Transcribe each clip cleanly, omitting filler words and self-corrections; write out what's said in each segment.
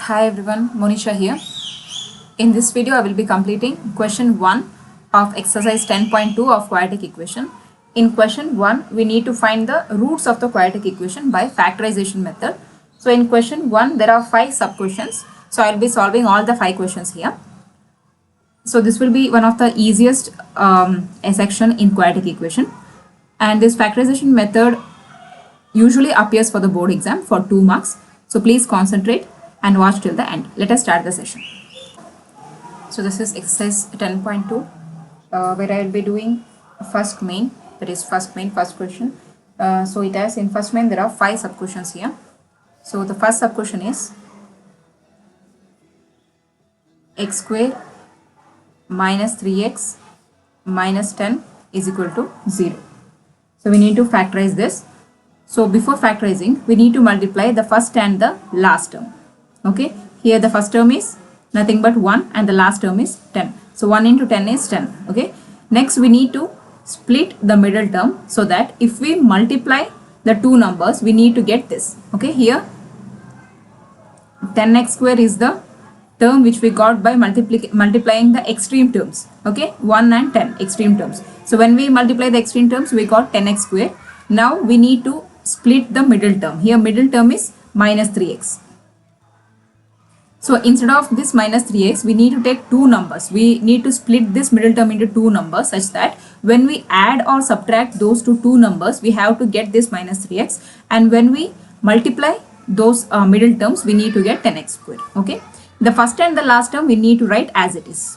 Hi everyone, Monisha here. In this video, I will be completing question 1 of exercise 10.2 of quadratic equation. In question 1, we need to find the roots of the quadratic equation by factorization method. So in question 1, there are 5 sub-questions. So I will be solving all the 5 questions here. So this will be one of the easiest section in quadratic equation. And this factorization method usually appears for the board exam for 2 marks. So please concentrate and watch till the end. Let us start the session. So this is exercise 10.2 where I will be doing first main, that is first question. So it has in first main there are 5 sub questions here. So the first sub question is x square minus 3x minus 10 is equal to 0. So we need to factorize this. So before factorizing, we need to multiply the first and the last term. Okay, here the first term is nothing but 1 and the last term is 10. So 1 into 10 is 10. Okay, next we need to split the middle term so that if we multiply the two numbers, we need to get this. Okay, here 10x square is the term which we got by multiplying the extreme terms. Okay, 1 and 10 extreme terms. So when we multiply the extreme terms, we got 10x square. Now we need to split the middle term. Here middle term is minus 3x. So instead of this minus 3x, we need to take two numbers. We need to split this middle term into two numbers such that when we add or subtract those two numbers, we have to get this minus 3x. And when we multiply those middle terms, we need to get 10x square. Okay. The first and the last term we need to write as it is.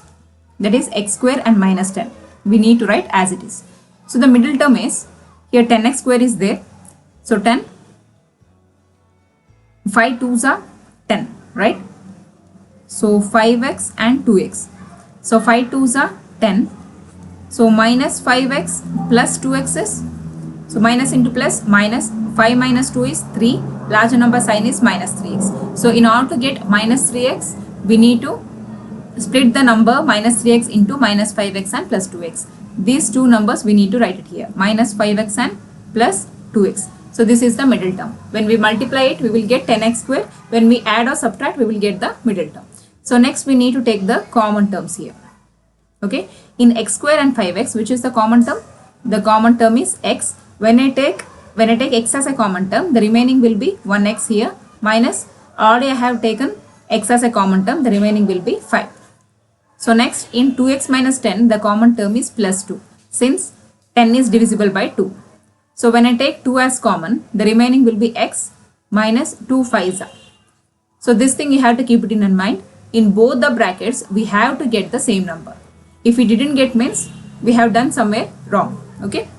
That is x square and minus 10. We need to write as it is. So the middle term is, here 10x square is there. So 10. 5 2s are 10, right? So 5x and 2x. So 5 2s are 10. So minus 5x plus 2x is, so minus into plus, minus 5 minus 2 is 3. Larger number sign is minus 3x. So in order to get minus 3x, we need to split the number minus 3x into minus 5x and plus 2x. These two numbers we need to write it here, minus 5x and plus 2x. So this is the middle term. When we multiply it, we will get 10x square. When we add or subtract, we will get the middle term. So next we need to take the common terms here. Okay, in x square and 5x, which is the common term? The common term is x. When I take x as a common term, the remaining will be 1x here minus, already I have taken x as a common term, the remaining will be 5. So next in 2x minus 10, the common term is plus 2 since 10 is divisible by 2. So when I take 2 as common, the remaining will be x minus 2 5s. So this thing you have to keep it in mind. In both the brackets, we have to get the same number. If we didn't get, means we have done somewhere wrong. Okay.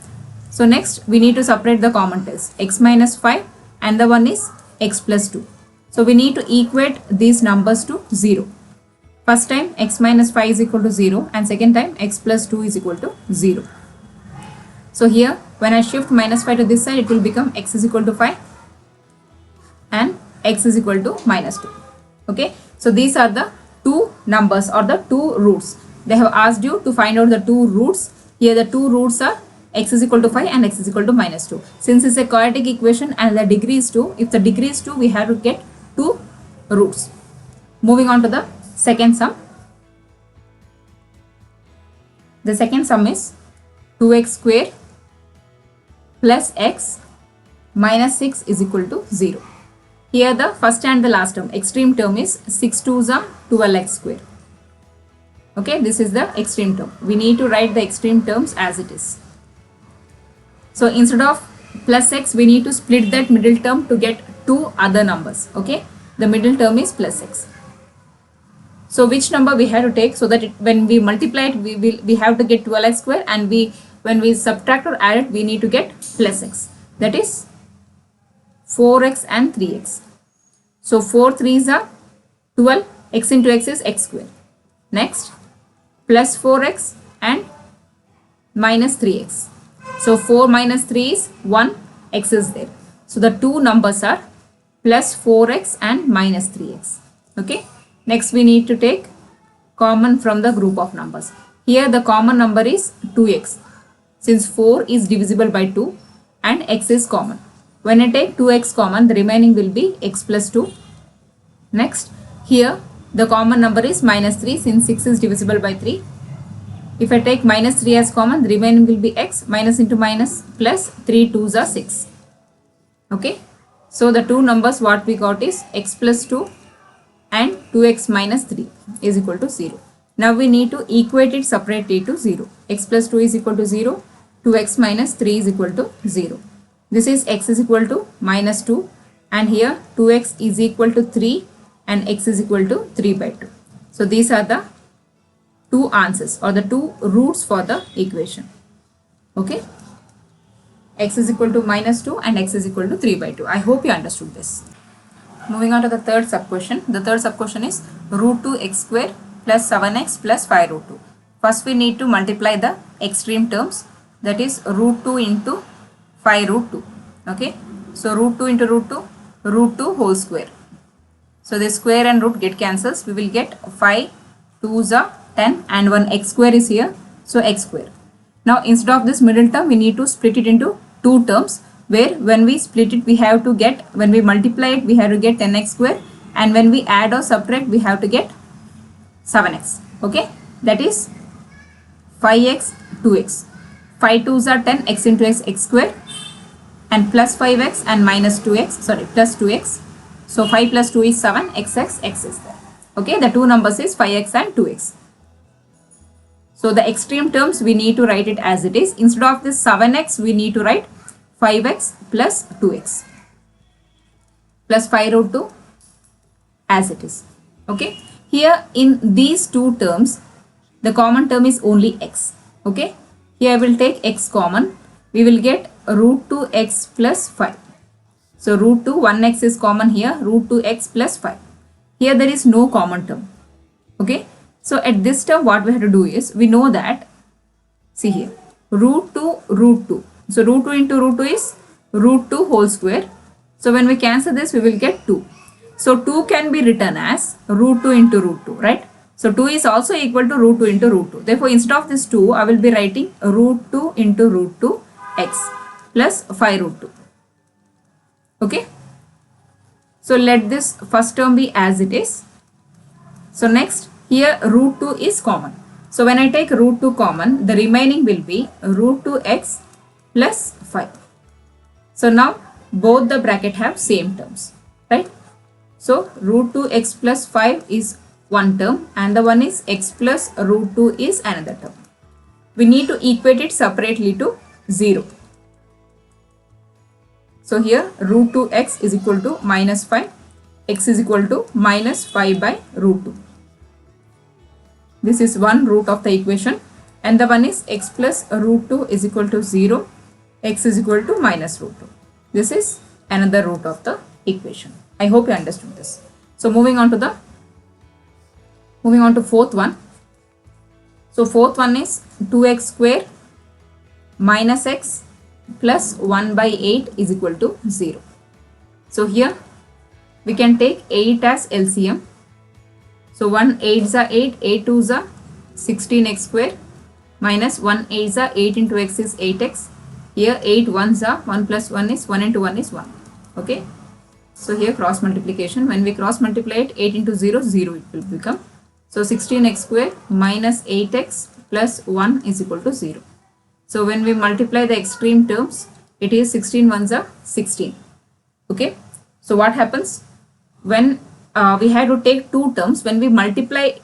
So next we need to separate the common terms, x minus 5 and the one is x plus 2. So we need to equate these numbers to 0. First time x minus 5 is equal to 0 and second time x plus 2 is equal to 0. So here when I shift minus 5 to this side, it will become x is equal to 5 and x is equal to minus 2. Okay. So these are the two numbers or the two roots. They have asked you to find out the two roots. Here the two roots are x is equal to 5 and x is equal to minus 2. Since it's a quadratic equation and the degree is 2, if the degree is 2, we have to get two roots. Moving on to the second sum. The second sum is 2x square plus x minus 6 is equal to 0. Here the first and the last term, extreme term is 6 2s are 12x square. Okay, this is the extreme term. We need to write the extreme terms as it is. So instead of plus x, we need to split that middle term to get two other numbers. Okay, the middle term is plus x. So which number we have to take so that when we multiply it, we have to get 12x square, and when we subtract or add it, we need to get plus x. That is 4x and 3x. So 4 3s are 12, x into x is x square. Next plus 4x and minus 3x. So 4 minus 3 is 1, x is there. So the two numbers are plus 4x and minus 3x. Okay. Next we need to take common from the group of numbers. Here the common number is 2x. Since 4 is divisible by 2 and x is common. When I take 2x common, the remaining will be x plus 2. Next, Here the common number is minus 3 since 6 is divisible by 3. If I take minus 3 as common, the remaining will be x, minus into minus, plus 3 2s are 6. Okay. So the two numbers what we got is x plus 2 and 2x minus 3 is equal to 0. Now we need to equate it separately to 0. X plus 2 is equal to 0. 2x minus 3 is equal to 0. This is x is equal to minus 2 and here 2x is equal to 3 and x is equal to 3 by 2. So these are the two answers or the two roots for the equation. Okay. X is equal to minus 2 and x is equal to 3 by 2. I hope you understood this. Moving on to the third sub question. The third sub question is root 2 x square plus 7x plus 5 root 2. First we need to multiply the extreme terms, that is root 2 into 5 root 2. Okay. So root 2 into root 2 whole square. So the square and root get cancels. We will get 5 2s are 10 and one x square is here. So x square. Now instead of this middle term we need to split it into two terms, where when we split it we have to get, when we multiply it we have to get 10x square, and when we add or subtract we have to get 7x. Okay, that is 5x 2x. 5 2s are 10, x into x square, and plus 5x and minus 2x, sorry, plus 2x. So 5 plus 2 is 7, x is there. Okay, the two numbers is 5x and 2x. So the extreme terms we need to write it as it is. Instead of this 7x we need to write 5x plus 2x plus 5 root 2 as it is. Okay, here in these two terms the common term is only x. Okay, here I will take x common. We will get root 2x plus 5. So root 2, 1x is common here, root 2x plus 5. Here there is no common term. Okay, so at this term what we have to do is, we know that, see here, root 2 root 2. So root 2 into root 2 is root 2 whole square. So when we cancel this we will get 2. So 2 can be written as root 2 into root 2, right? So 2 is also equal to root 2 into root 2. Therefore instead of this 2 I will be writing root 2 into root 2 x plus 5 root 2. Okay. So let this first term be as it is. So next here root 2 is common. So when I take root 2 common, the remaining will be root 2x plus 5. So now both the bracket have same terms, right? So root 2x plus 5 is one term and the one is x plus root 2 is another term. We need to equate it separately to 0. So here root 2x is equal to minus 5, x is equal to minus 5 by root 2. This is one root of the equation, and the one is x plus root 2 is equal to 0, x is equal to minus root 2. This is another root of the equation. I hope you understood this. So moving on to fourth one. So fourth one is 2x square minus x plus 1 by 8 is equal to 0. So here we can take 8 as LCM. So 1 8s are 8, 8 2s are 16x square minus 1 8s are 8 into x is 8x. Here 8 1s are 1 plus 1 is 1 into 1 is 1. Okay. So here cross multiplication. When we cross multiply it, 8 into 0, 0 it will become. So 16x square minus 8x plus 1 is equal to 0. So when we multiply the extreme terms, it is 16 ones are 16. Okay. So what happens when we have to take two terms? When we multiply,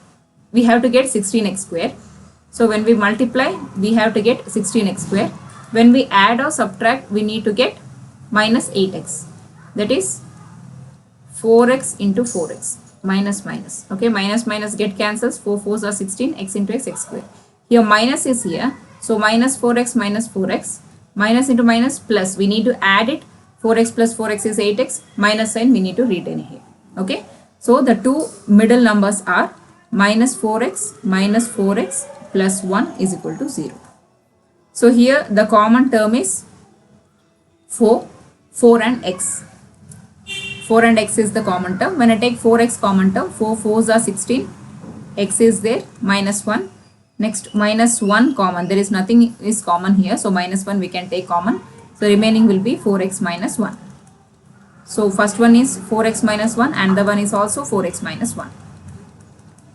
we have to get 16x square. So when we multiply, we have to get 16x square. When we add or subtract, we need to get minus 8x. That is 4x into 4x. Minus minus. Okay. Minus minus get cancels. 4 4s are 16. X into x square. Here minus is here. So minus 4x minus 4x, minus into minus plus, we need to add it. 4x plus 4x is 8x, minus sign we need to retain here. Okay. So the two middle numbers are minus 4x plus 1 is equal to 0. So here the common term is 4 and x. 4 and x is the common term. When I take 4x common term, 4 4s are 16, x is there, minus 1. Next minus 1 common, there is nothing is common here, so minus 1 we can take common. So remaining will be 4x minus 1. So first one is 4x minus 1 and the one is also 4x minus 1.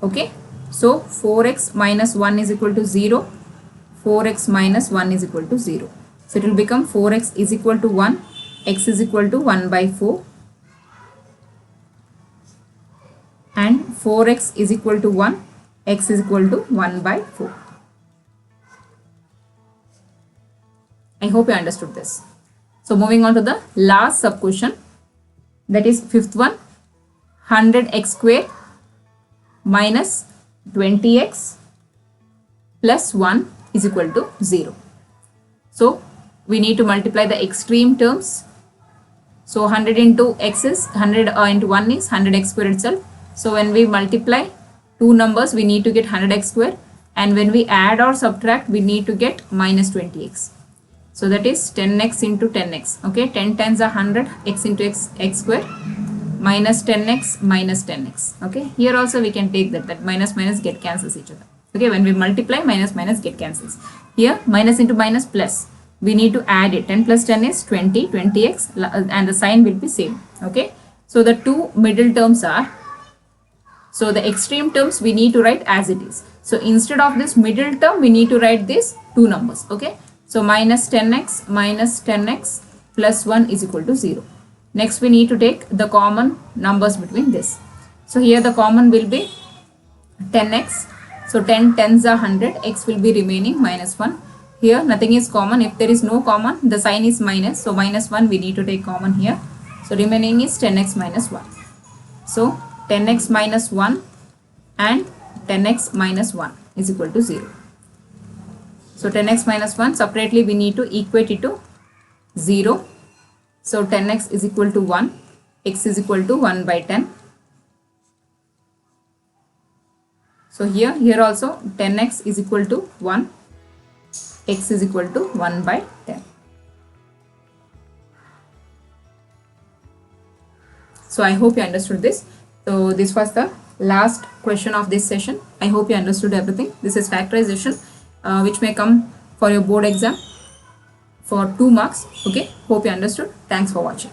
Okay. So 4x minus 1 is equal to 0. 4x minus 1 is equal to 0. So it will become 4x is equal to 1. X is equal to 1 by 4. And 4x is equal to 1. X is equal to 1 by 4. I hope you understood this. So moving on to the last sub question, that is fifth one, 100x square minus 20x plus 1 is equal to 0. So we need to multiply the extreme terms. So 100 into x is 100 into 1 is 100x square itself. So when we multiply two numbers, we need to get 100x square, and when we add or subtract, we need to get minus 20x. So that is 10x into 10x. Okay, 10 times are 100, x into x square minus 10x minus 10x. Okay, here also we can take that minus minus get cancels each other. Okay, when we multiply, minus minus get cancels. Here minus into minus plus, we need to add it. 10 plus 10 is 20, 20x, and the sign will be same. Okay, so the two middle terms are, so the extreme terms we need to write as it is. So instead of this middle term, we need to write these two numbers. Okay, so minus 10x plus 1 is equal to 0. Next we need to take the common numbers between this. So here the common will be 10x. So 10 tens are 100, x will be remaining minus 1. Here nothing is common. If there is no common, the sign is minus. So minus 1 we need to take common here. So remaining is 10x minus 1. So 10x minus 1 and 10x minus 1 is equal to 0. So 10x minus 1, separately we need to equate it to 0. So 10x is equal to 1, x is equal to 1 by 10. So here also 10x is equal to 1, x is equal to 1 by 10. So I hope you understood this. So this was the last question of this session. I hope you understood everything. This is factorization, which may come for your board exam for 2 marks. Okay, hope you understood. Thanks for watching.